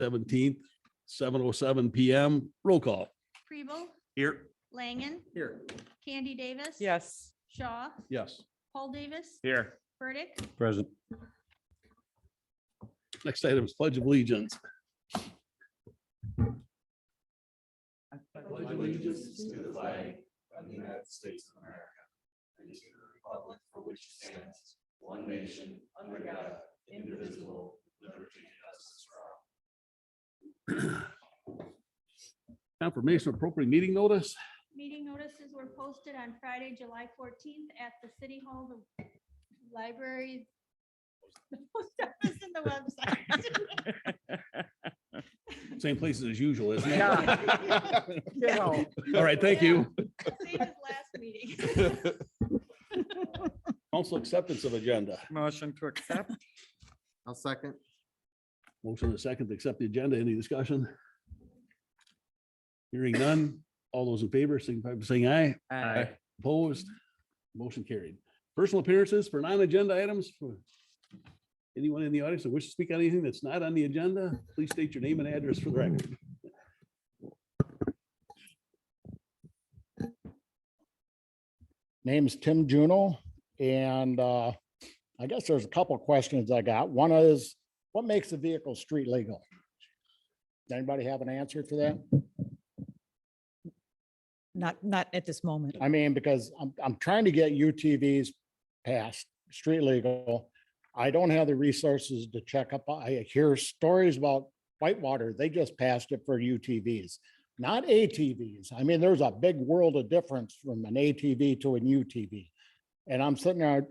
17th, 7:07 PM. Roll call. Kribel, Here. Langen, Here. Candy Davis. Yes. Shaw, Yes. Paul Davis, Here. Burdick, Present. Next item is pledge of allegiance. Pledge allegiance to the flag of the United States of America and to the republic for which it stands, one nation, under God, indivisible, with liberty and justice for all. Confirmation of appropriate meeting notice. Meeting notices were posted on Friday, July 14th at the City Hall, the library, the post office and the website. Same places as usual, isn't it? Yeah. Get out. All right, thank you. Same as last meeting. Council acceptance of agenda. Motion to accept. I'll second. Motion and second to accept the agenda. Any discussion? Hearing none. All those in favor, signify by saying aye. Aye. Opposed? Motion carried. Personal appearances for non-agenda items. For anyone in the audience that wishes to speak on anything that's not on the agenda, please state your name and address for the record. Name's Tim Juno, and I guess there's a couple of questions I got. One is, what makes a vehicle street legal? Does anybody have an answer for that? Not at this moment. I mean, because I'm trying to get UTVs passed, street legal. I don't have the resources to check up. I hear stories about Whitewater. They just passed it for UTVs, not ATVs. I mean, there's a big world of difference from an ATV to an UTV. And I'm sitting there,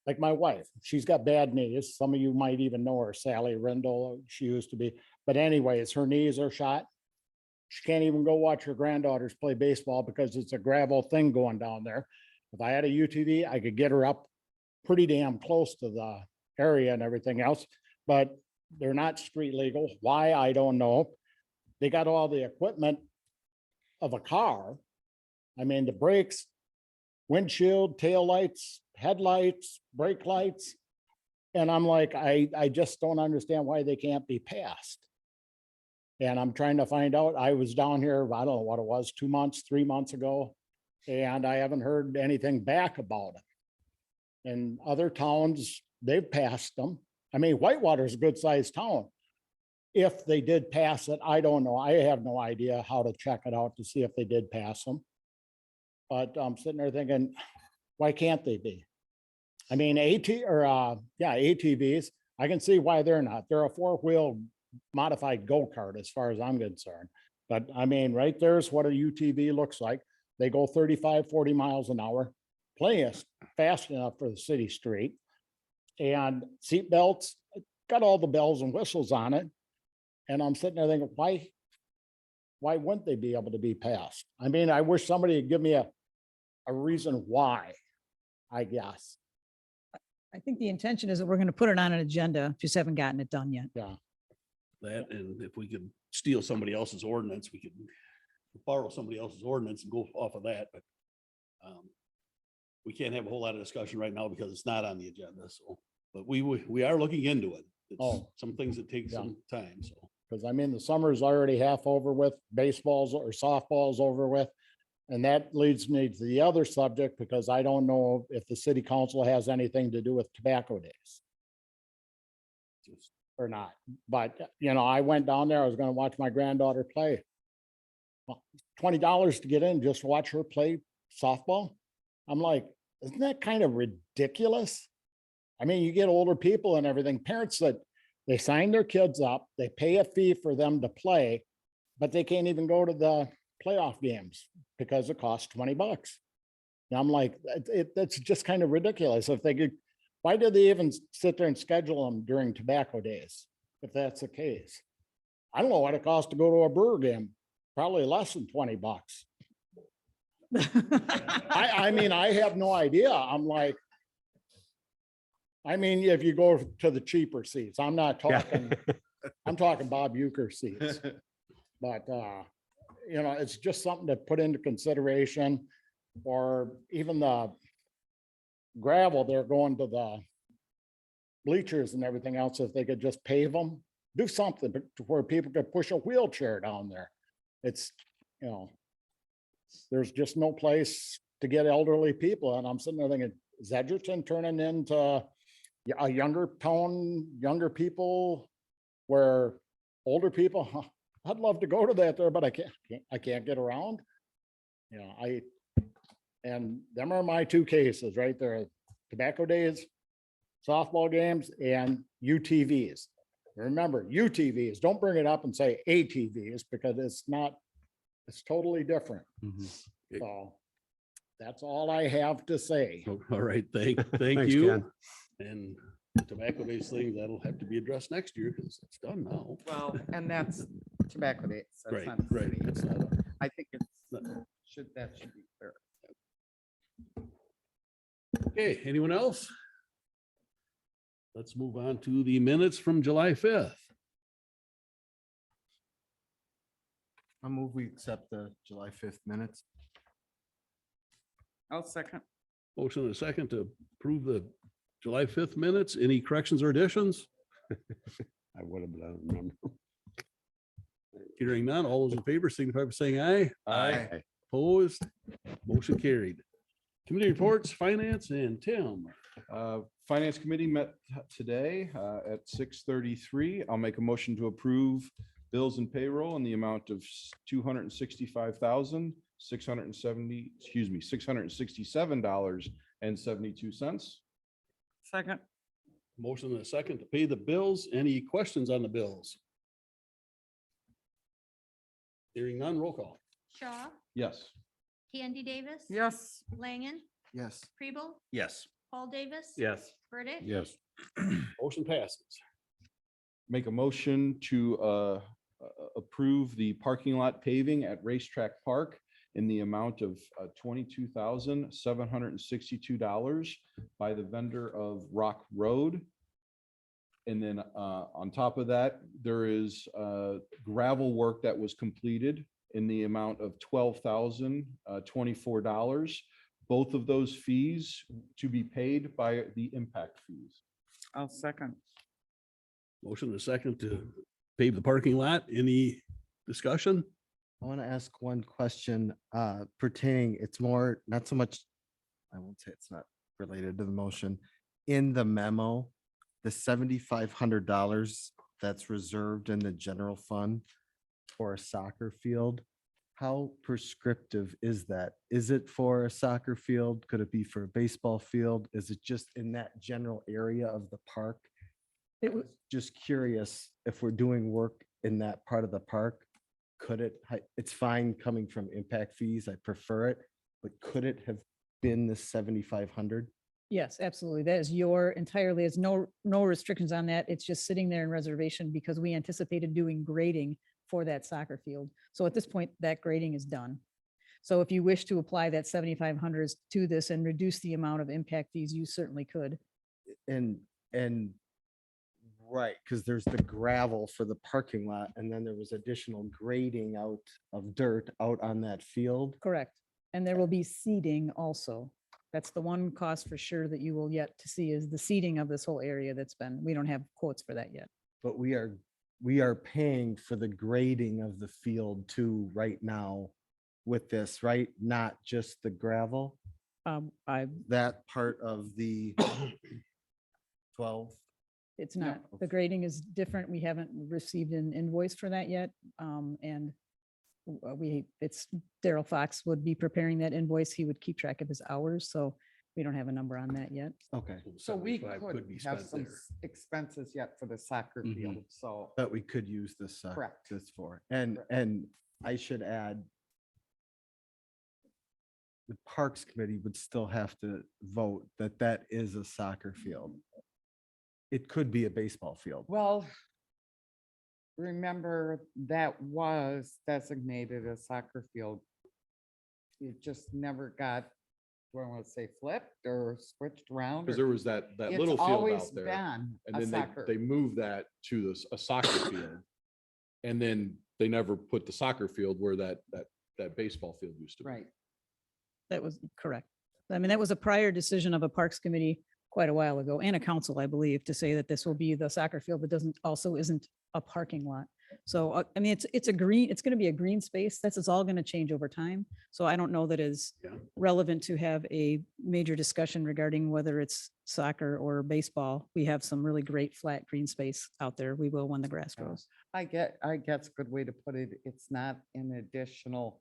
like my wife, she's got bad knees. Some of you might even know her, Sally Rendell. She used to be, but anyways, her knees are shot. She can't even go watch her granddaughters play baseball because it's a gravel thing going down there. If I had a UTV, I could get her up pretty damn close to the area and everything else, but they're not street legal. Why? I don't know. They got all the equipment of a car. I mean, the brakes, windshield, taillights, headlights, brake lights. And I'm like, I just don't understand why they can't be passed. And I'm trying to find out. I was down here, I don't know what it was, 2 months, 3 months ago, and I haven't heard anything back about it. In other towns, they've passed them. I mean, Whitewater is a good sized town. If they did pass it, I don't know. I have no idea how to check it out to see if they did pass them. But I'm sitting there thinking, why can't they be? I mean, ATVs, I can see why they're not. They're a four-wheel modified go-kart as far as I'm concerned. But I mean, right there's what a UTV looks like. They go 35, 40 miles an hour, plenty fast enough for the city street. And seat belts, got all the bells and whistles on it. And I'm sitting there thinking, why wouldn't they be able to be passed? I mean, I wish somebody would give me a reason why, I guess. I think the intention is that we're going to put it on an agenda, just haven't gotten it done yet. Yeah. That, and if we could steal somebody else's ordinance, we could borrow somebody else's ordinance and go off of that, but we can't have a whole lot of discussion right now because it's not on the agenda, so, but we are looking into it. It's Oh. some things that take Yeah. some time, so. Because I mean, the summer's already half over with, baseball's or softball's over with. And that leads me to the other subject, because I don't know if the city council has anything to do with tobacco days or not. But, you know, I went down there, I was gonna watch my granddaughter play. Well, $20 to get in, just watch her play softball. I'm like, isn't that kind of ridiculous? I mean, you get older people and everything, parents that they sign their kids up, they pay a fee for them to play, but they can't even go to the playoff games because it costs $20. And I'm like, that's just kind of ridiculous. If they could, why do they even sit there and schedule them during tobacco days? If that's the case, I don't know what it costs to go to a Brewer game, probably less than $20. I mean, I have no idea. I'm like, I mean, if you go to the cheaper seats, I'm not talking, I'm talking Bob Euchre seats. But, you know, it's just something to put into consideration, or even the gravel, they're going to the bleachers and everything else. If they could just pave them, do something to where people could push a wheelchair down there. It's, you know, there's just no place to get elderly people. And I'm sitting there thinking, is Edgerton turning into a younger town, younger people where older people, huh, I'd love to go to that there, but I can't get around. You know, and them are my two cases right there, tobacco days, softball games, and UTVs. Remember, UTVs, don't bring it up and say ATVs because it's not, it's totally different. Okay. So that's all I have to say. All right, thank Thanks, you. Ken. And the tobacco-based thing, that'll have to be addressed next year because it's done now. Well, and that's tobacco dates. that's Right, not the right. city. It's not a- I think it's, not- that should be clear. Okay, anyone else? Let's move on to the minutes from July 5th. I move we accept the July 5th minutes. I'll second. Motion and a second to approve the July 5th minutes. Any corrections or additions? I would have, but I don't remember. Hearing none, all those in favor signify by saying aye. Aye. Opposed, motion carried. Committee reports, finance, and Tim. Finance Committee met today at 6:33. I'll make a motion to approve bills and payroll in the amount of $667.72. Second. Motion and a second to pay the bills. Any questions on the bills? Hearing none, roll call. Shaw, Yes. Candy Davis. Yes. Langen, Yes. Kribel, Yes. Paul Davis. Yes. Burdick. Yes. Motion passes. Make a motion to approve the parking lot paving at Racetrack Park in the amount of $22,762 by the vendor of Rock Road. And then on top of that, there is gravel work that was completed in the amount of $12,024. Both of those fees to be paid by the impact fees. I'll second. Motion and a second to pave the parking lot. Any discussion? I want to ask one question pertaining, it's more, not so much, I won't say it's not related to the motion. In the memo, the $7,500 that's reserved in the general fund for a soccer field, how prescriptive is that? Is it for a soccer field? Could it be for a baseball field? Is it just in that general area of the park? It was, Just curious if we're doing work in that part of the park, could it, it's fine coming from impact fees, I prefer it, but could it have been the 7,500? yes, absolutely. That is your entirely, there's no restrictions on that. It's just sitting there in reservation because we anticipated doing grading for that soccer field. So at this point, that grading is done. So if you wish to apply that 7,500 to this and reduce the amount of impact fees, you certainly could. And right, because there's the gravel for the parking lot, and then there was additional grading out of dirt out on that field. Correct. And there will be seeding also. That's the one cost for sure that you will yet to see is the seeding of this whole area that's been, we don't have quotes for that yet. But we are paying for the grading of the field too right now with this, right? Not just the gravel, that part of the 12. It's No. not, the grading is different. We haven't received an invoice for that yet. And it's Daryl Fox would be preparing that invoice. He would keep track of his hours. So we don't have a number on that yet. Okay. So we 75 could be have spent some there. expenses yet for the soccer Mhm. field, so. That we could use this, Correct. this for. And, Correct. and I should add, the Parks Committee would still have to vote that that is a soccer field. It could be a baseball field. Well, remember that was designated a soccer field. It just never got, do I want to say flipped or switched around? Because or- there was that It's little field always out there. been And a then soccer. they moved that to a soccer field. And then they never put the soccer field where that baseball field used to be. Right. That was correct. I mean, that was a prior decision of a Parks Committee quite a while ago and a council, I believe, to say that this will be the soccer field, but isn't a parking lot. So, I mean, it's a green, it's going to be a green space. It's all going to change over time. So I don't know that is Yeah. relevant to have a major discussion regarding whether it's soccer or baseball. We have some really great flat green space out there. We will when the grass Yeah. grows. I guess a good way to put it, it's not an additional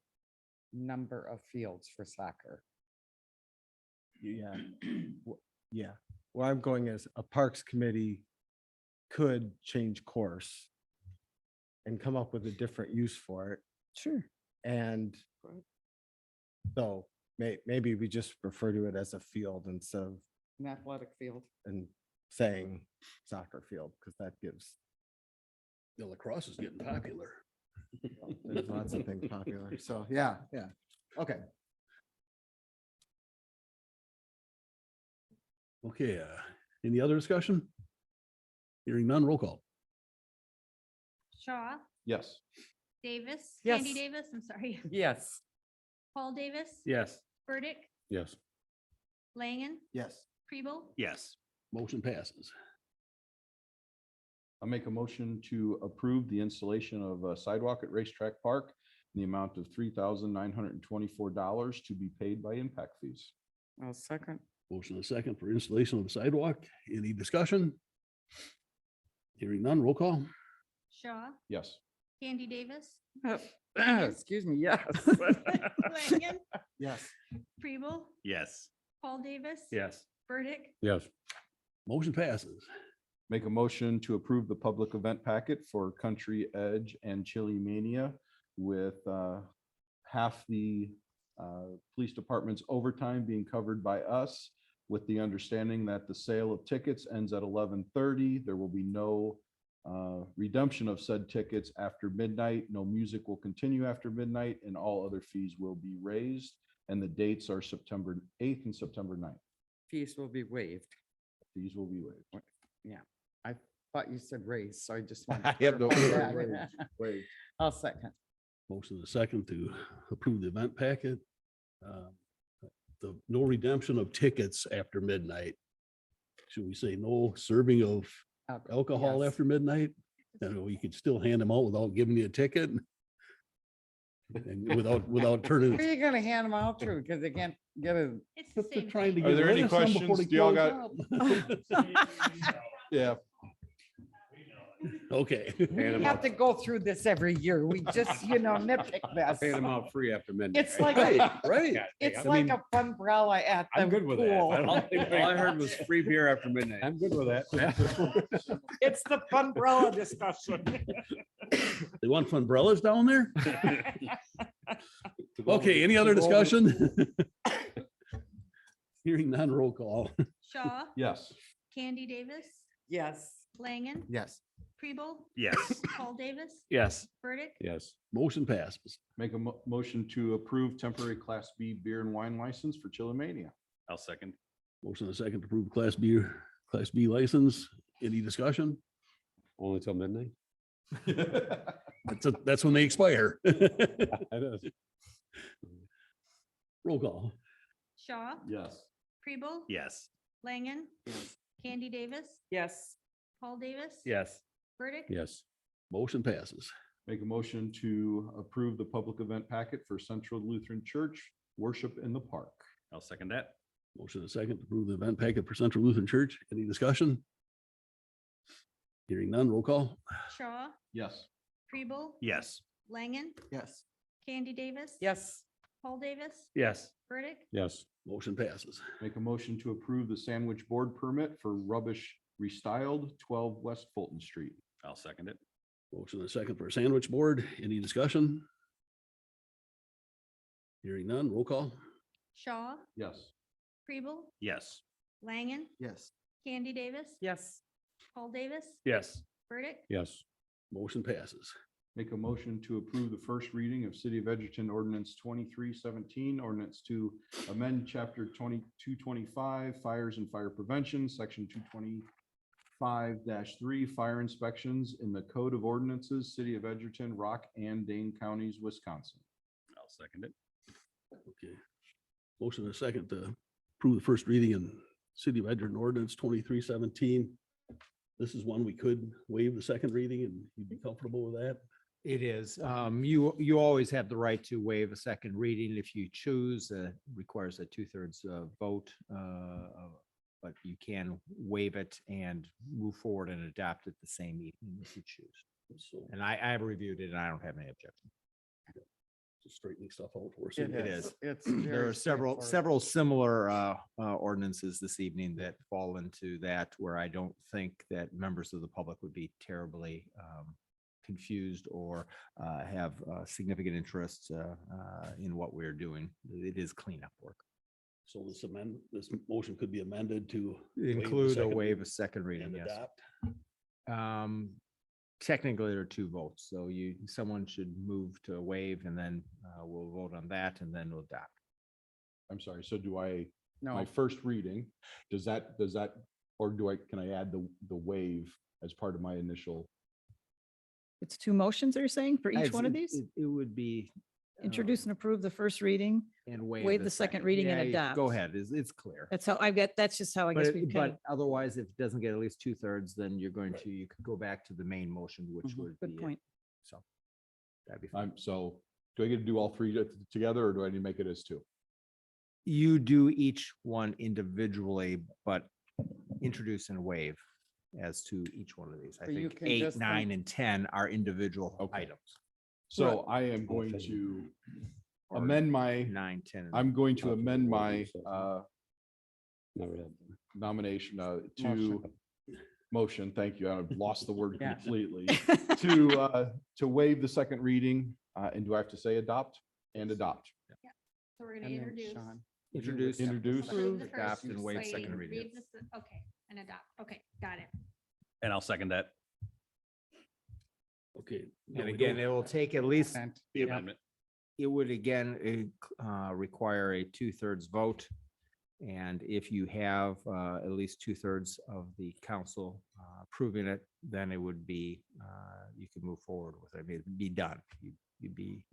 number of fields for soccer. Yeah. Yeah. Where I'm going is a Parks Committee could change course and come up with a different use for it. Sure. And so maybe we just refer to it as a field instead of An athletic field. and saying soccer field, because that gives, The lacrosse is getting popular. there's lots of things popular. So, yeah, yeah. Okay. Okay, any other discussion? Hearing none, roll call. Shaw, Yes. Davis, Yes. Candy Davis, I'm sorry, Yes. Paul Davis. Yes. Burdick, Yes. Langen, Yes. Preble, Yes. Motion passes. I'll make a motion to approve the installation of a sidewalk at Racetrack Park in the amount of $3,924 to be paid by impact fees. I'll second. Motion and a second for installation of the sidewalk. Any discussion? Hearing none, roll call. Shaw, Yes. Candy Davis, Excuse me, yes. Langen, Yes. Preble, Yes. Paul Davis. Yes. Burdick, Yes. Motion passes. Make a motion to approve the public event packet for Country Edge and Chili Mania with half the police department's overtime being covered by us, with the understanding that the sale of tickets ends at 11:30. There will be no redemption of said tickets after midnight. No music will continue after midnight, and all other fees will be raised. And the dates are September 8th and September 9th. Fees will be waived. These will be waived. I thought you said raise, so I just. wanted I to have no- clarify Waived, that. waived. I'll second. Motion and a second to approve the event packet. The no redemption of tickets after midnight. Should we say no serving of alcohol Yes. after midnight? And we could still hand them out without giving you a ticket. And without Who are turning. you gonna hand them out to? Because they can't get a. it's the But they're same trying to thing. Are get there rid any of some before questions? they Do y'all close got- up. Yeah. Okay. We have to go through this every year. We just, nitpick this. out free after midnight. It's like, Right, a- right. it's I like mean, a umbrella at the I'm good with that. pool. All I heard was free beer after midnight. I'm good with that. It's the umbrella discussion. They want umbrellas down there? Okay, any other discussion? Hearing none, roll call. Shaw, Yes. Candy Davis, Yes. Langen, Yes. Preble, Yes. Paul Davis, Yes. Burdick, Yes. Motion passes. Make a motion to approve temporary Class B beer and wine license for Chillimania. I'll second. Motion and a second to approve Class B license. Any discussion? Only till midnight? That's when they expire. Roll call. Shaw, Yes. Preble, Yes. Langen, Candy Davis, Yes. Paul Davis. Yes. Burdick, Yes. Motion passes. Make a motion to approve the public event packet for Central Lutheran Church Worship in the Park. I'll second that. Motion and a second to approve the event packet for Central Lutheran Church. Any discussion? Hearing none, roll call. Shaw, Yes. Preble, Yes. Langen, Yes. Candy Davis. Yes. Paul Davis, Yes. Burdick, Yes. Motion passes. Make a motion to approve the sandwich board permit for Rubbish Restyled, 12 West Fulton Street. I'll second it. Motion and a second for a sandwich board. Any discussion? Hearing none, roll call. Shaw, Yes. Preble, Yes. Langen, Yes. Candy Davis, Yes. Paul Davis, Yes. Burdick, Yes. Motion passes. Make a motion to approve the first reading of City of Edgerton Ordinance 2317, ordinance to amend chapter 2225, fires and fire prevention, section 225-3, fire inspections in the Code of Ordinances, City of Edgerton, Rock and Dane Counties, Wisconsin. I'll second it. Okay. Motion and a second to approve the first reading in City of Edgerton Ordinance 2317. this is one we could waive the second reading and you'd be comfortable with that? It is. You always have the right to waive a second reading if you choose. Requires a 2/3 vote. But you can waive it and move forward and adopt it the same evening if you choose. So And I have reviewed it and I don't have any objection. just straightening stuff out for us. It It is. is. It's There very are several straightforward. similar ordinances this evening that fall into that where I don't think that members of the public would be terribly confused or have significant interest in what we're doing. It is cleanup work. So this motion could be amended to waive the Include a second waive reading a second reading, and yes. adopt. Technically, there are two votes, so someone should move to waive and then we'll vote on that and then we'll adopt. I'm sorry, so do I, No, my first reading, does that, or can I add the waive as part of my initial? It's two motions, are you saying, for each one of these? It would be. Introduce and approve the first reading. And waive the second reading and Yeah, Go adopt. ahead, it's clear. That's how that's just how I guess we kind But of, otherwise, if it doesn't get at least 2/3, then you could go back to the main motion, which Mhm. would be. good it. point. So. That'd be fine. So do I get to do all three together or do I need to make it as two? You do each one individually, but introduce and waive as to each one of these. I So you think can 8, just 9, and 10 are individual Okay. items. So I am going to amend my, 9, 10. and- I'm going to amend my nomination to motion. Thank you. I've lost the word Yeah. completely. To waive the second reading. And do I have to say adopt and adopt? So we're gonna and then introduce. Sean. Introduce. Introduce. approve the Adopt first and waive reading, second reading. read okay, and adopt. Okay, got it. And I'll second that. Okay. no, And we again, don't- it will take at least, Consent. The Yep. amendment. it would again require a 2/3 vote. And if you have at least 2/3 of the council approving it, then it would be, you could move forward with it. I mean, it'd be done. You'd be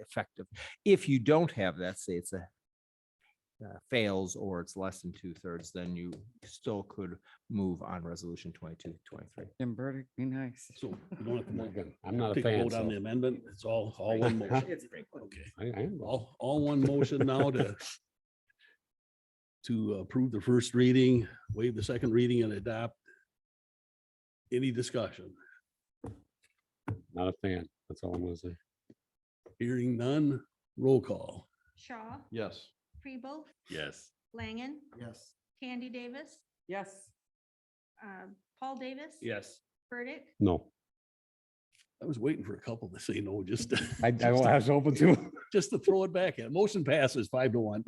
effective. If you don't have that, say it's a fails or it's less than 2/3, then you still could move on resolution 22-23. And Burdick, be nice. So you don't have to I'm not a take a fan, vote on so the amendment. It's all one motion. It's very clear. Okay. I am. All one motion now to approve the first reading, waive the second reading and adopt. Any discussion? Not a fan. That's all I'm gonna say. Hearing none, roll call. Shaw, Yes. Preble, Yes. Langen, Yes. Candy Davis, Yes. Paul Davis. Yes. Burdick, No, I was waiting for a couple to say no, just, I was open to. just to throw it back in. Motion passes 5-1.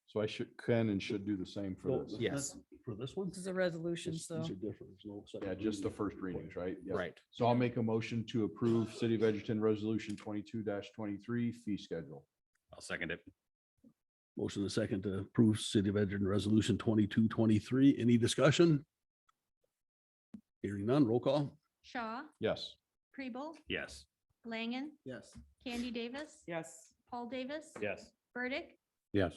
So I can and should do the same for No, this. Yes. For this one? This is a resolution, These so. are different. There's no second Yeah, just the reading. first readings, right? Yep. Right. So I'll make a motion to approve City of Edgerton Resolution 22-23 fee schedule. I'll second it. Motion and a second to approve City of Edgerton Resolution 22-23. Any discussion? Hearing none, roll call. Shaw, Yes. Preble, Yes. Langen, Yes. Candy Davis, Yes. Paul Davis. Yes. Burdick, Yes,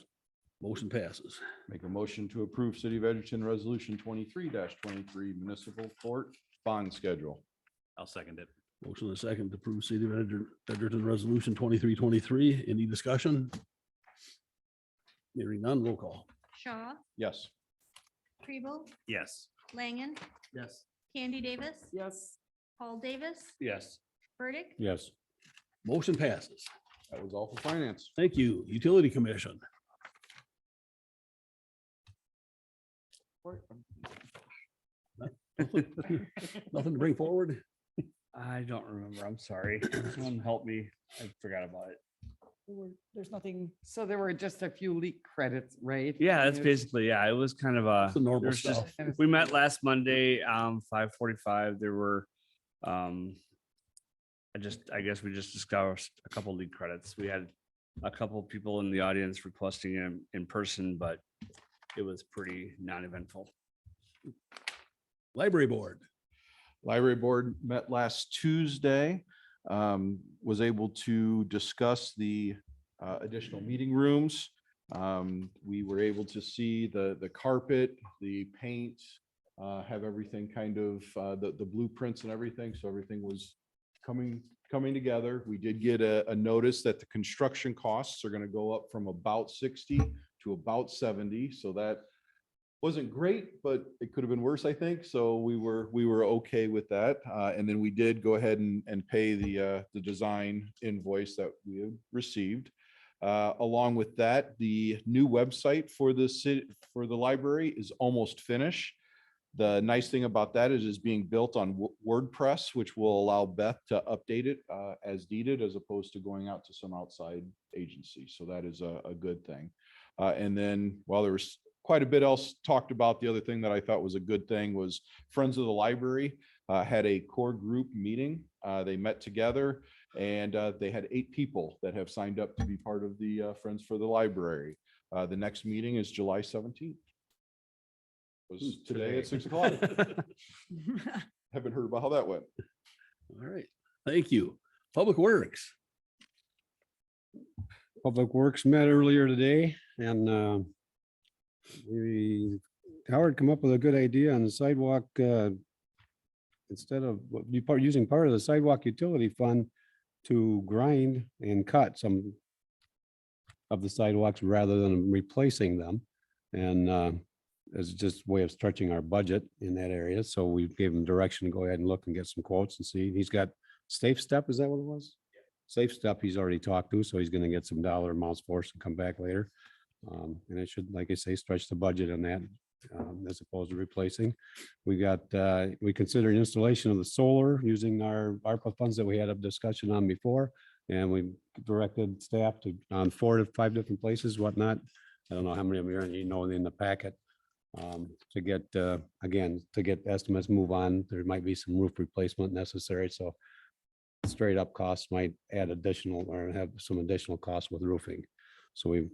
Motion passes. Make a motion to approve City of Edgerton Resolution 23-23 municipal court bond schedule. I'll second it. Motion and a second to approve City of Edgerton Resolution 23-23. Any discussion? Hearing none, roll call. Shaw, Yes. Preble, Yes. Langen, Yes. Candy Davis, Yes. Paul Davis, Yes. Burdick, yes. Motion passes. That was all for finance. Thank you. Utility Commission. Nothing to bring forward? I don't remember. I'm sorry. Someone help me. I forgot about it. There's nothing, So there were just a few leak credits, right? Yeah, I that's mean, basically, yeah, it was kind of a, It's the normal there's just, stuff. we met last Monday, 5:45. There were, I guess we just discussed a couple lead credits. We had a couple people in the audience requesting them in person, but it was pretty non-eventful. Library Board. Library Board met last Tuesday, was able to discuss the additional meeting rooms We were able to see the carpet, the paint, have everything kind of, the blueprints and everything. So everything was coming together. We did get a notice that the construction costs are going to go up from about 60 to about 70. So that wasn't great, but it could have been worse, I think. So we were okay with that. And then we did go ahead and pay the design invoice that we had received. Along with that, the new website for the city, for the library is almost finished. The nice thing about that is it's being built on WordPress, which will allow Beth to update it as needed, as opposed to going out to some outside agency. So that is a good thing. And then while there was quite a bit else talked about, the other thing that I thought was a good thing was Friends of the Library had a core group meeting. They met together and they had 8 people that have signed up to be part of the Friends for the Library. The next meeting is July 17th. Was today at 6 o'clock. Haven't heard about how that went. All right, thank you. Public Works. Public Works met earlier today and Howard come up with a good idea on the sidewalk. Instead of using part of the sidewalk utility fund to grind and cut some of the sidewalks rather than replacing them. And it's just a way of stretching our budget in that area. So we gave him direction to go ahead and look and get some quotes and see. He's got Safe Step, is that what it was? Safe Step he's already talked to, so he's gonna get some dollar amounts for us and come back later. And it should, like I say, stretch the budget on that as opposed to replacing. We considered installation of the solar using our ARPA funds that we had a discussion on before. And we directed staff to on 4 to 5 different places, whatnot. I don't know how many of you are, you know, in the packet. To get, again, to get estimates, move on. There might be some roof replacement necessary. So straight up costs might add additional or have some additional costs with roofing. So we're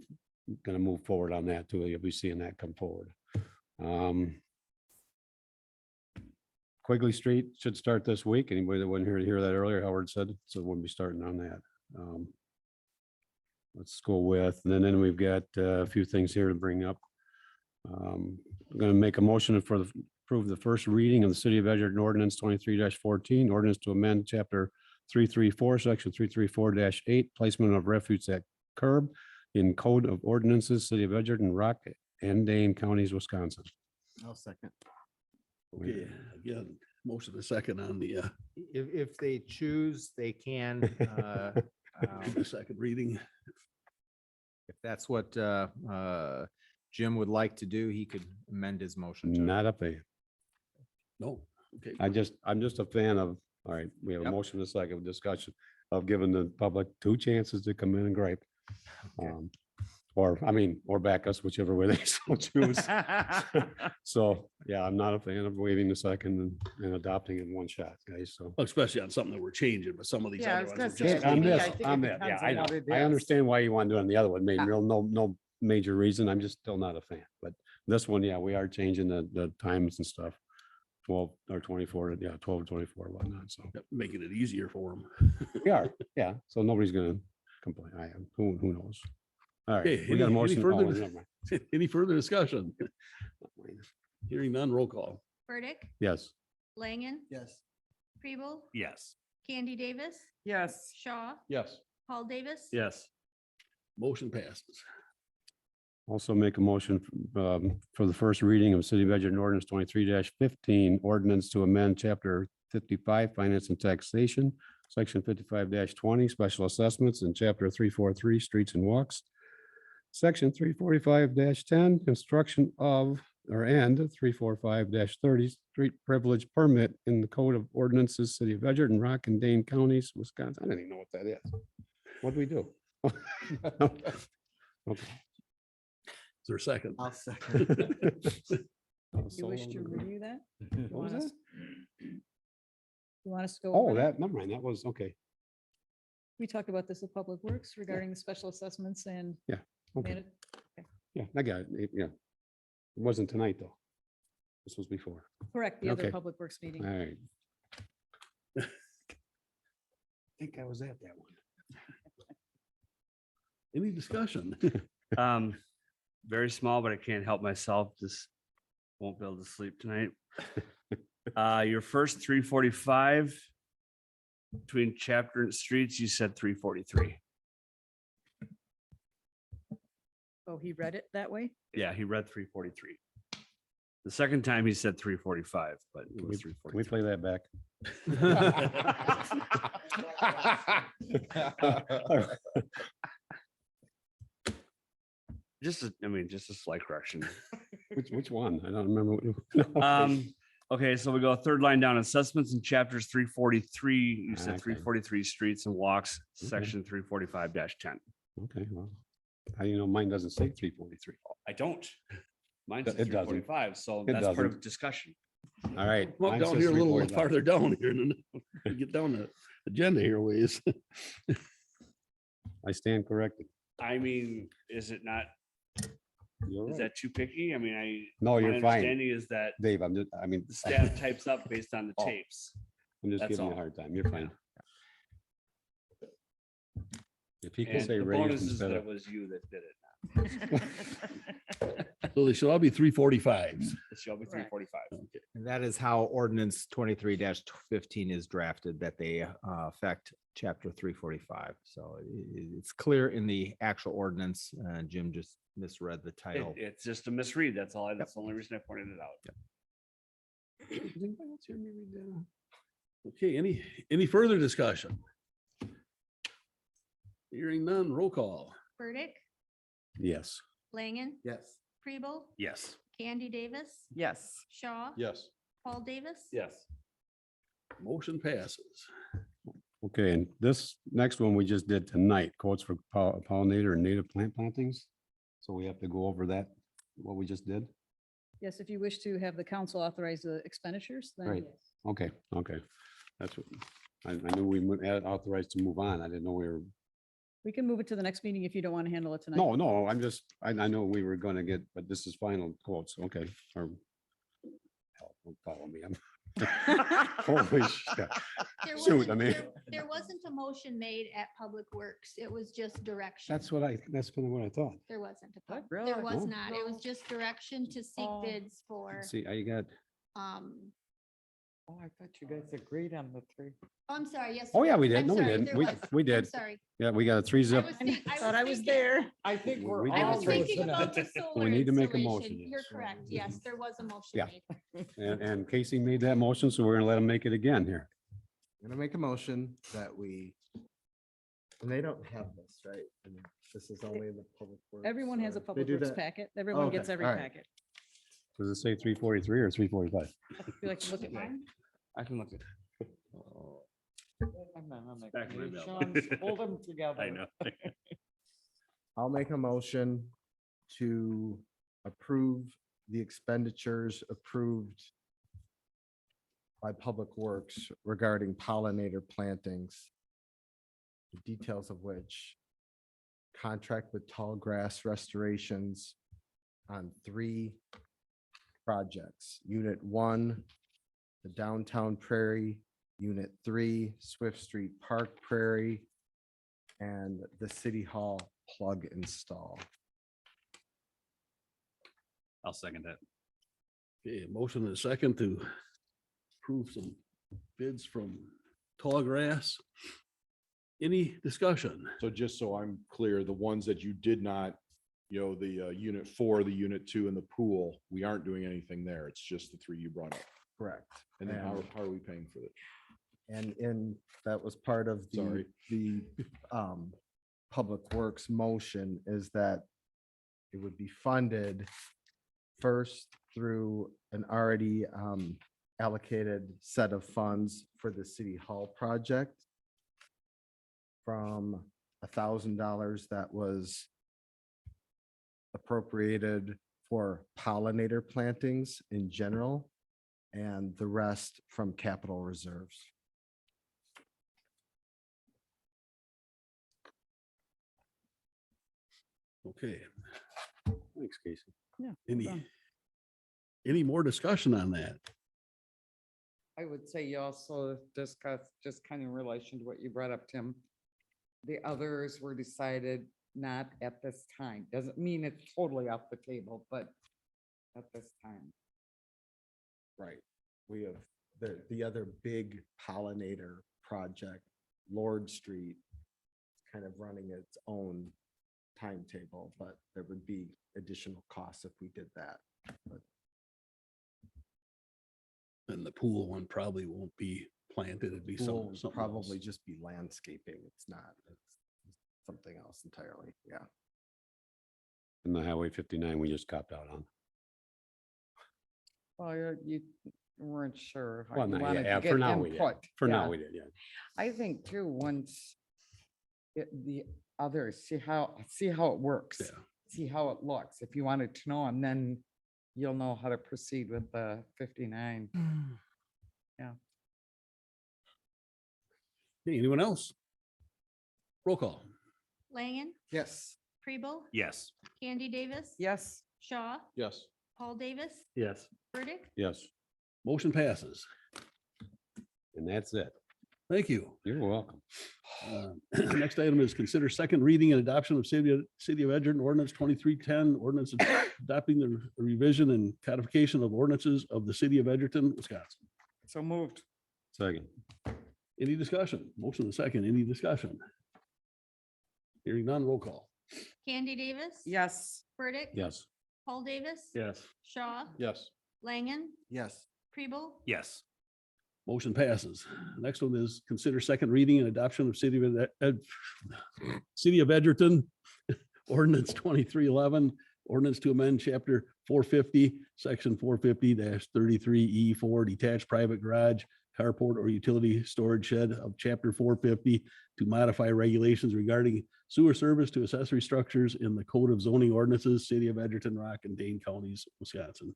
going to move forward on that too. You'll be seeing that come forward. Quigley Street should start this week. Anybody that wasn't here to hear that earlier, Howard said, so we'll be starting on that. Let's go with, and then we've got a few things here to bring up. I'm going to make a motion for approve the first reading of the City of Edgerton Ordinance 23-14, ordinance to amend chapter 334, section 334-8, placement of refuse at curb in Code of Ordinances, City of Edgerton, Rock and Dane Counties, Wisconsin. I'll second. Okay, again, motion a second on the If they choose, they can. the second reading. If that's what Jim would like to do, he could amend his motion. to it. Not a fan. No, okay. I'm just a fan of, all right, we have a Yep. motion, a second discussion of giving the public 2 chances to come in and gripe. Okay. Or back us, whichever way they so choose. So, yeah, I'm not a fan of waiving the second and adopting it in one shot, guys, so. Especially on something that we're changing, but some of these Yeah, I other was ones. gonna are say, just I On think- cleaning this, I think on it that, yeah, depends I on know. what it I is. understand why you want to do it on the other one, maybe Yeah. no major reason. I'm just still not a fan, but this one, yeah, we are changing the times and stuff. 12 or 24, yeah, 12 or 24, whatnot, so. Yep, making it easier for them. We are, yeah, so nobody's gonna complain. Who knows? All right, Okay, we got a any motion. further- Oh, never mind. Any further discussion? Hearing none, roll call. Burdick, Yes, Langen, Yes. Kribel, Yes. Candy Davis, Yes. Shaw, Yes. Paul Davis. Yes. Motion passes. also make a motion for the first reading of City of Edgerton Ordinance 23-15, ordinance to amend chapter 55, finance and taxation, section 55-20, special assessments, and chapter 343, streets and walks, section 345-10, construction of, and 345-30, street privilege permit in the Code of Ordinances, City of Edgerton, Rock and Dane Counties, Wisconsin. I don't even know what that is. What do we do? Okay. Is there a second? I'll second. You wish to review that? You What was want us- that? You want us to go? Oh, over that, never mind, that was, okay, We talked about this at Public Works regarding the special assessments and. okay, manage- yeah, I got it, yeah. It wasn't tonight, though. This was before, Correct, the other Okay. Public Works meeting. all right. I think I was at that one. Any discussion? Very small, but I can't help myself. Just won't be able to sleep tonight. Your first 345 between chapter and streets, you said 343. Oh, he read it that way? Yeah, he read 343. The second time he said 345, but it was Can we 343. play that back? Just a slight correction. Which one? I don't remember. what- Okay, so we go third line down, assessments in chapters 343. You said Okay. 343 streets and walks, Okay. section 345-10. Okay, well, how do you know mine doesn't say 343? I don't. Mine says It doesn't. 345, so It that's part of doesn't. discussion. All right. Well, mine down says here, a little 345. farther down here, and then get down the agenda here ways. I stand corrected. I mean, is it not, You're is right. that too picky? I mean, No, my you're fine. understanding is that Dave, the the staff types up based on the Oh. tapes. I'm just that's giving you a all. hard time. You're fine. If he can And say the raised bonus is instead that of. it was you that did it. So they should all be 345s. It shall be Correct. 345. Okay. And that is how ordinance 23-15 is drafted, that they affect chapter 345. So it's clear in the actual ordinance. Jim just misread the title. It's just a misread. That's all. That's the only reason I pointed it out. Does anybody else hear me read that? Okay, any further discussion? Hearing none, roll call. Burdick, Yes. Langen, Yes. Preble, Yes. Candy Davis, Yes. Shaw, Yes. Paul Davis. Yes. Motion passes. Okay, and this next one we just did tonight, quotes for pollinator and native plant plantings. So we have to go over that, what we just did? Yes, if you wish to have the council authorize the expenditures, then Right. yes. Okay. That's what, I knew we had authorized to move on. I didn't know we were, We can move it to the next meeting if you don't want to handle it tonight. no, I know we were gonna get, but this is final quotes, okay. Or hell, don't follow me. I'm holy shit. There Shoot, wasn't- I mean- there wasn't a motion made at Public Works. It was just direction. That's kind of what I thought. There wasn't. a pub- really? There was Oh. not. It was just direction to seek Oh. bids for, See, I got, Oh, I thought you guys agreed on the three. I'm sorry, yes. oh yeah, we there- did. I'm No, we sorry, didn't. there We, was. we I'm did. sorry. Yeah, we got a three I zip. was think- I Thought I was thinking- there. I think We- we're we I did all. was three thinking zip. about the solar need to make a installation. motion, You're yes. correct. Yes, there was a motion Yeah. made. And Casey made that motion, so we're gonna let him make it again here. I'm gonna make a motion that we, and they don't have this, right? I mean, this is only in the public. Works, Everyone has a or- they public do works that? packet. Everyone gets Okay, every all right. packet. Does it say 343 or 345? If you like to look at mine. I can look at. Back in my mail. Hold them together. I know. I'll make a motion to approve the expenditures approved by Public Works regarding pollinator plantings. The details of which contract with tall grass restorations on 3 projects. Unit 1, the downtown Prairie, Unit 3, Swift Street Park Prairie, and the City Hall plug install. I'll second that. Okay, a motion and a second to approve some bids from Tall Grass. Any discussion? So just so I'm clear, the ones that you did not, the unit 4, the unit 2 and the pool, we aren't doing anything there. It's just the 3 you brought up. Correct. And then how are we paying for it? And that was part of Sorry. the Public Works motion, is that it would be funded first through an already allocated set of funds for the City Hall project from $1,000 that was appropriated for pollinator plantings in general, and the rest from capital reserves. Okay, Thanks, Casey. Yeah. any, done. any more discussion on that? I would say you also discussed, just kind of in relation to what you brought up, Tim. The others were decided not at this time. Doesn't mean it's totally off the table, but at this time. Right. We have the other big pollinator project, Lord Street, kind of running its own timetable, but there would be additional costs if we did that. But And the pool one probably won't be planted. It'd be pool would something probably else. just be landscaping. It's not, it's something else entirely. Yeah. And the Highway 59, we just copped out on. Well, you weren't sure. how Well, you not wanted yet. to Yeah, for get now we did. input. For Yeah. now we did, yeah. I think too, once the others, see how it works. Yeah. See how it looks, if you wanted to know, and then you'll know how to proceed with the 59. Okay, anyone else? Roll call. Langen, Yes. Preble, Yes. Candy Davis. Yes, Shaw, Yes. Paul Davis, Yes. Burdick. Yes, Motion passes. and that's it. Thank you. You're welcome. Next item is consider second reading and adoption of City of Edgerton Ordinance 2310, ordinance adopting the revision and codification of ordinances of the City of Edgerton, Wisconsin. so moved. Second. Any discussion? Motion and second, any discussion? Hearing none, roll call. Candy Davis. Yes, Burdick. Yes. Paul Davis. Yes. Shaw, Yes. Langen, Yes. Preble, Yes. Motion passes. Next one is consider second reading and adoption of City of Edgerton ordinance 2311, ordinance to amend chapter 450, section 450-33E4 detached private garage, carport or utility storage shed of chapter 450 to modify regulations regarding sewer service to accessory structures in the Code of Zoning Ordinances, City of Edgerton, Rock and Dane Counties, Wisconsin.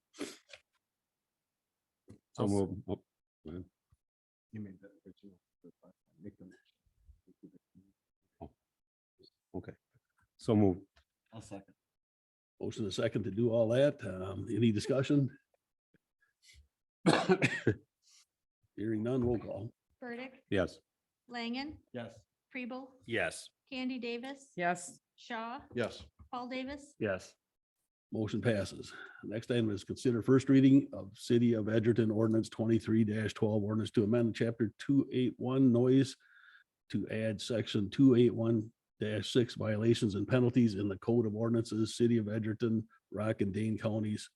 So move. Oh, You made that original. Make them- okay. So move. I'll second. Motion and second to do all that. Any discussion? Hearing none, roll call. Burdick, Yes. Langen, Yes. Preble, Yes. Candy Davis. yes, Shaw, Yes. Paul Davis, Yes. Motion passes. Next item is consider first reading of City of Edgerton Ordinance 23-12, ordinance to amend chapter 281 noise to add section 281-6 violations and penalties in the Code of Ordinances, City of Edgerton, Rock and Dane Counties,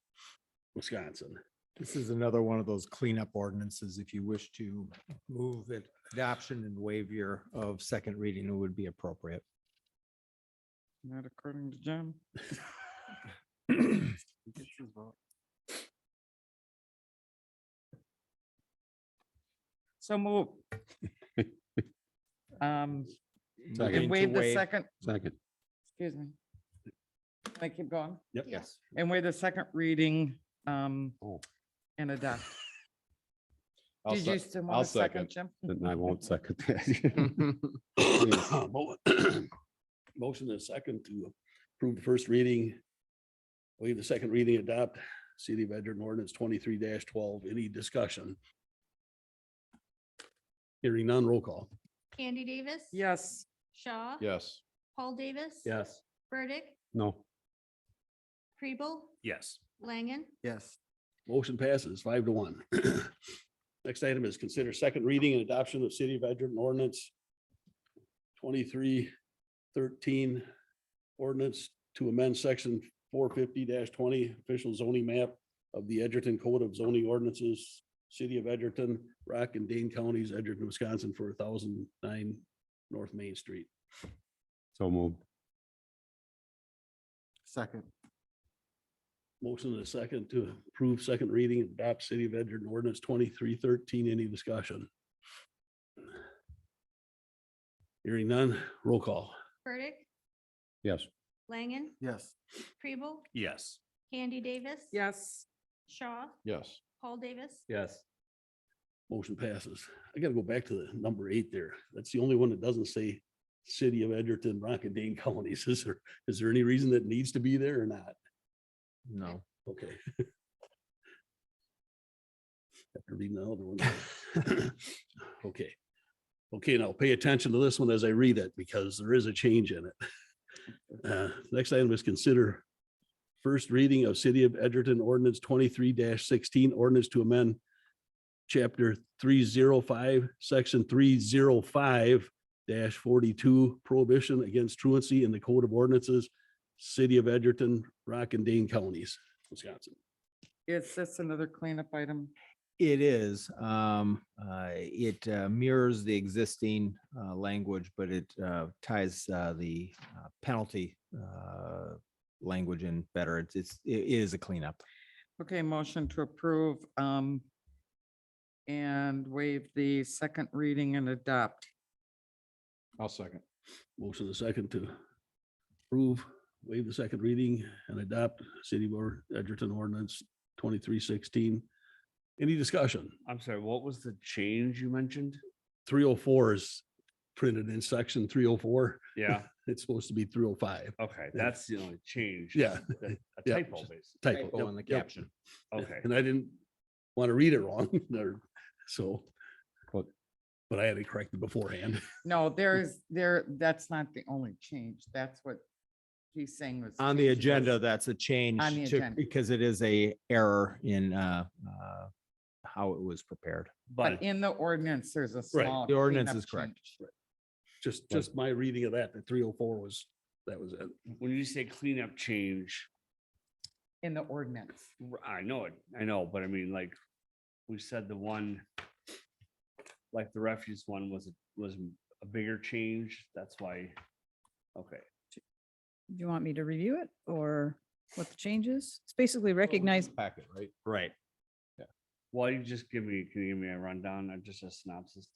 Wisconsin. This is another one of those cleanup ordinances. If you wish to move it, adoption and waiver of second reading, it would be appropriate. not according to Jim. So move. You Second. can waive the second, Second. excuse me. Can I keep going? Yep. Yes. And waive the second reading, Oh. and adopt. I'll Did you sec- still I'll want a second, second. Jim? Then I won't second that. Motion and second to approve the first reading, waive the second reading, adopt City of Edgerton Ordinance 23-12. Any discussion? Hearing none, roll call. Candy Davis. Yes, Shaw. Yes. Paul Davis. Yes. Burdick, No. Preble, Yes. Langen, Yes. Motion passes 5-1. Next item is consider second reading and adoption of City of Edgerton Ordinance 2313, ordinance to amend section 450-20 official zoning map of the Edgerton Code of Zoning Ordinances, City of Edgerton, Rock and Dane Counties, Edgerton, Wisconsin for 1009 North Main Street. So moved. Second. Motion and a second to approve second reading and adopt City of Edgerton Ordinance 2313. Any discussion? Hearing none, roll call. Burdick, Yes. Langen, Yes. Preble, Yes. Candy Davis. yes, Shaw, Yes. Paul Davis, Yes. Motion passes. I gotta go back to the number 8 there. That's the only one that doesn't say City of Edgerton, Rock and Dane Counties. Is there any reason that needs to be there or not? No. Okay. After reading the other one. Okay. Okay, now pay attention to this one as I read it because there is a change in it. Next item is consider first reading of City of Edgerton ordinance 23-16, ordinance to amend chapter 305, section 305-42, prohibition against truancy in the code of ordinances, City of Edgerton, Rock and Dane counties, Wisconsin. Is this another cleanup item? It is. It mirrors the existing language, but it ties the penalty language in better. It is a cleanup. Okay, motion to approve and waive the second reading and adopt. I'll second. Motion the second to approve, waive the second reading and adopt City of Edgerton ordinance 23-16. Any discussion? I'm sorry, what was the change you mentioned? 304 is printed in section 304. Yeah, It's supposed to be 305. okay, that's the only change. Yeah. A Yeah. typo, basically. Typo. Typo Yep, in the yep. caption. Okay. And I didn't want to read it wrong, so. But- But I had it corrected beforehand. No, that's not the only change. That's what he's saying was. On the changed was- agenda, that's a change On the to, agenda. because it is a error in how it was prepared. But But in the ordinance, there's a Right, small. the ordinance cleanup is correct. change. Just my reading of that, the 304 was, that was it. when you say cleanup change, In the ordinance. I know it, I know, but I mean, like, we said the one, like the refuse one was a bigger change. That's why. Okay, Do you want me to review it or what the changes? It's basically recognize, Packet, right? Right. well, you just can you give me a rundown, just a synopsis?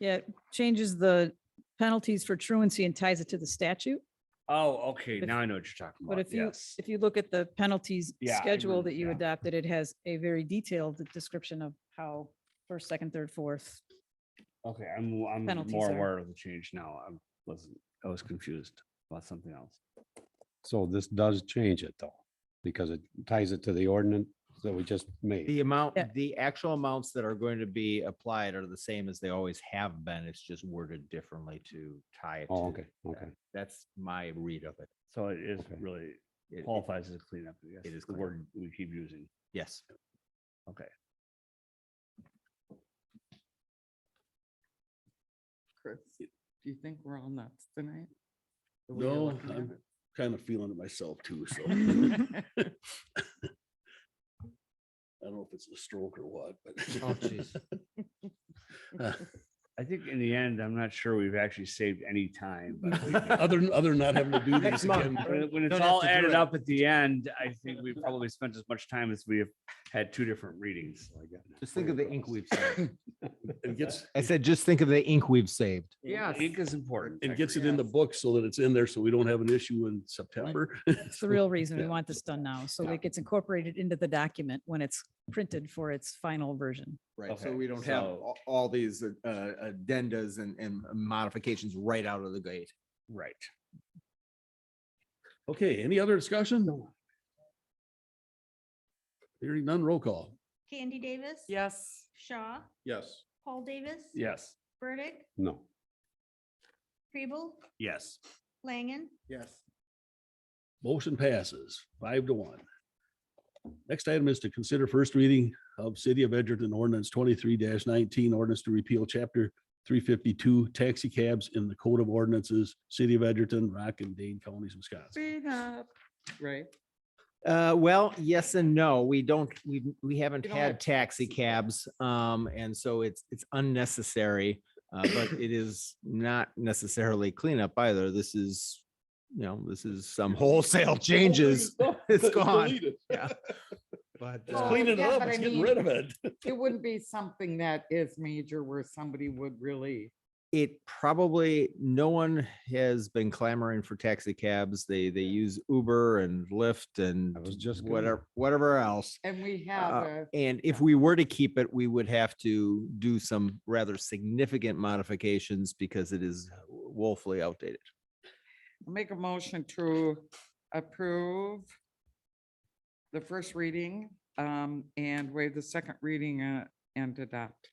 yeah, it changes the penalties for truancy and ties it to the statute. Oh, okay, If- now I know what you're talking But about, if you, yes. if you look at the penalties Yeah, I schedule agree, that you yeah. adopted, it has a very detailed description of how first, second, third, fourth. Okay, I'm penalties more are. aware of the change now. I was confused about something else. So this does change it though, because it ties it to the ordinance that we just made. The amount, Yeah. the actual amounts that are going to be applied are the same as they always have been. It's just worded differently to tie it. Oh, to okay, okay. that. That's my read of it. So it is Okay. really It- qualifies as a cleanup, I guess. it is the cleanup. word we keep using. Yes. Okay. Chris, do you think we're all nuts tonight? The way you're No, looking at I'm it? kind of feeling it myself too, so. I don't know if it's a stroke or what, but. Oh, jeez. I think in the end, I'm not sure we've actually saved any time. but we- Other than not having to do Next this month. again. When it's Don't have all to do added it. up at the end, I think we probably spent as much time as we have had two different readings. Just think of the ink we've saved. It gets, I said, just think of the ink we've saved. Yes. Ink is important. it I gets it agree. in the book so that it's in there, so we don't have an issue in September. It's the real reason we Yeah. want this done now. So Yeah. it gets incorporated into the document when it's printed for its final version. Right, Okay, so we don't have so- all these addendas and modifications right out of the gate. Right. Okay, any other discussion? Hearing none, roll call. Candy Davis. Yes. Shaw, Yes. Paul Davis. Yes. Burdick, No. Kribel, Yes. Langen, Yes. Motion passes 5-1. Next item is to consider first reading of City of Edgerton ordinance 23-19, ordinance to repeal chapter 352 taxi cabs in the Code of Ordinances, City of Edgerton, Rock and Dane Counties, Wisconsin. Speak up. Right. Well, yes and no. We don't, we haven't We don't have had taxi taxi cabs. And so it's unnecessary. But it is not necessarily cleanup either. This is, this is some wholesale changes. It's gone. Yeah. But Just Oh, cleaning it yeah, up, but it's I getting mean- rid of it. It wouldn't be something that is major where somebody would really. it probably, no one has been clamoring for taxi cabs. They use Uber and Lyft and I was just gonna- whatever else. And we have And if we were to keep it, we would have to do some rather significant modifications because it is woefully outdated. make a motion to approve the first reading and waive the second reading and adopt.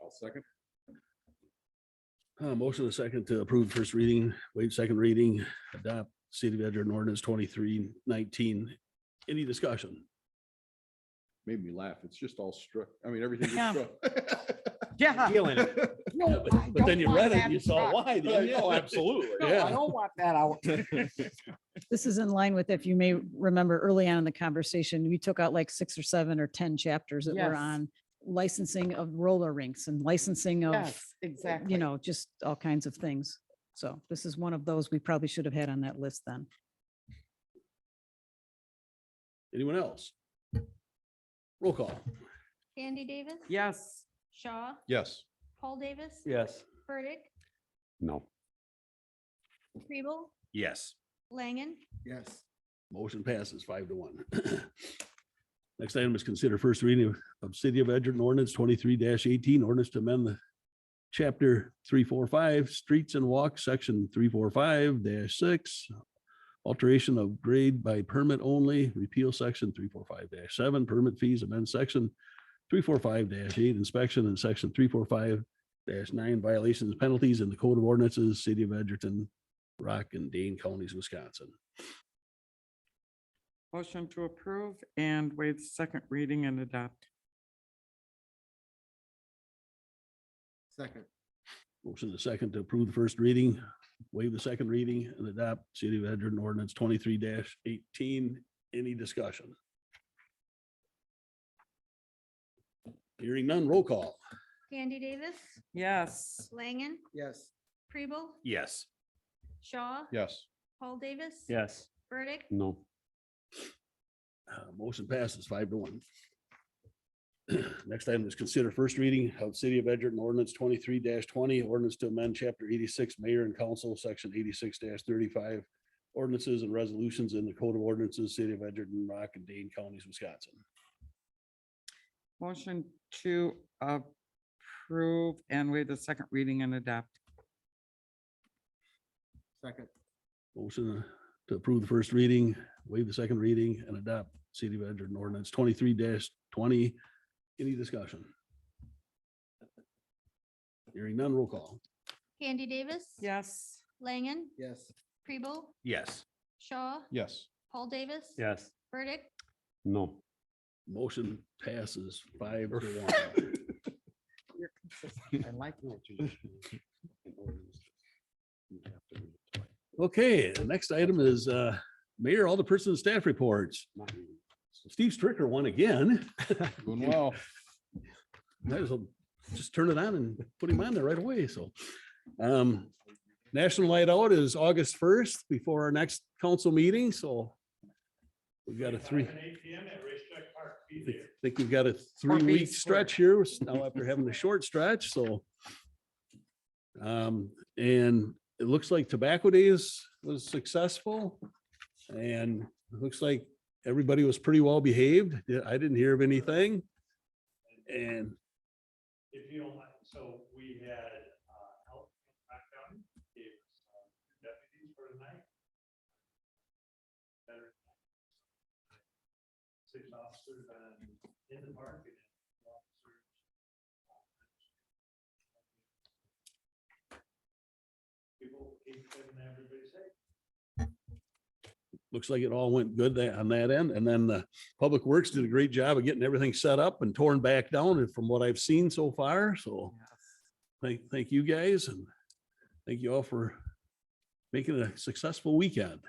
I'll second. Motion and a second to approve first reading, waive second reading, adopt City of Edgewater ordinance 2319. Any discussion? Made me laugh. It's just all struck. I mean, everything Yeah. is struck. Yeah. Feeling it. No, But I but then don't you want read it that and you saw struck. why. didn't you? Oh, absolutely. No, Yeah. I don't want that out. This is in line with, if you may remember early on in the conversation, we took out like 6 or 7 or 10 chapters that were Yes. on licensing of roller rinks and licensing of, Yes, exactly. you know, just all kinds of things. So this is one of those we probably should have had on that list then. Anyone else? Roll call. Andy Davis. Yes. Shaw, Yes. Paul Davis. Yes. Burdick, No. Kribel, Yes. Langen, Yes. Motion passes 5-1. Next item is consider first reading of City of Edgerton ordinance 23-18, ordinance to amend the chapter 345, streets and walks, section 345-6, alteration of grade by permit only, repeal section 345-7, permit fees, amend section 345-8, inspection, and section 345-9, violations and penalties in the Code of Ordinances, City of Edgerton, Rock and Dane Counties, Wisconsin. Motion to approve and waive the second reading and adopt. Second. Motion to second to approve the first reading, waive the second reading, and adopt City of Edgerton ordinance 23-18. Any discussion? Hearing none, roll call. Andy Davis, Yes. Langen, Yes. Kribel, Yes. Shaw, Yes. Paul Davis. Yes. Burdick, No. Motion passes 5-1. Next item is consider first reading of City of Edgerton ordinance 23-20, ordinance to amend chapter 86, mayor and council, section 86-35, ordinances and resolutions in the Code of Ordinances, City of Edgerton, Rock and Dane Counties, Wisconsin. Motion to approve and waive the second reading and adopt. Second. Motion to approve the first reading, waive the second reading, and adopt City of Edgerton ordinance 23-20. Any discussion? Hearing none, roll call. Andy Davis. Yes. Langen, Yes. Kribel, Yes. Shaw, Yes. Paul Davis. Yes. Burdick, No. Motion passes 5-1. You're consistent. I like it. Okay, the next item is Mayor, all the person and staff reports. Steve Stricker won again. Doing well. Might as well just turn it on and put him on there right away, so. National Night Out is August 1st before our next council meeting, so. We've got a think we've got a 3-week Square. stretch here now after having a short stretch, so. And it looks like Tobacco Days was successful. And it looks like everybody was pretty well behaved. I didn't hear of anything. And If you don't mind, so we had, help from Rock County, gave us, 2 deputies for the night. Better. 6 officers in the park and 2 officers. People keep keeping everybody safe. looks like it all went good on that end. And then the Public Works did a great job of getting everything set up and torn back down and from what I've seen so far. So thank you guys and thank you all for making it a successful weekend.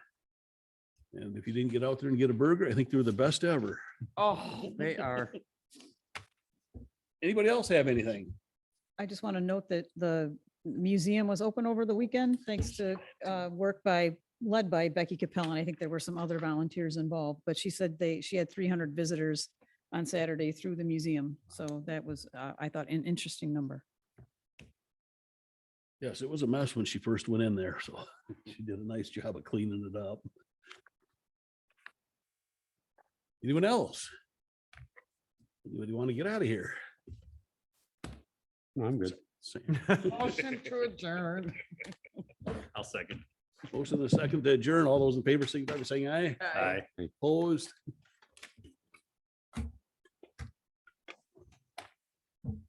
And if you didn't get out there and get a burger, I think they're the best ever. Oh, they are. Anybody else have anything? I just want to note that the museum was open over the weekend, thanks to work led by Becky Capell, and I think there were some other volunteers involved, but she said she had 300 visitors on Saturday through the museum. So that was, I thought, an interesting number. Yes, it was a mess when she first went in there, so she did a nice job of cleaning it up. Anyone else? Anybody want to get out of here? No, I'm good. Motion to adjourn. I'll second. Motion and a second to adjourn. All those in favor, signify by saying aye. Aye. Opposed?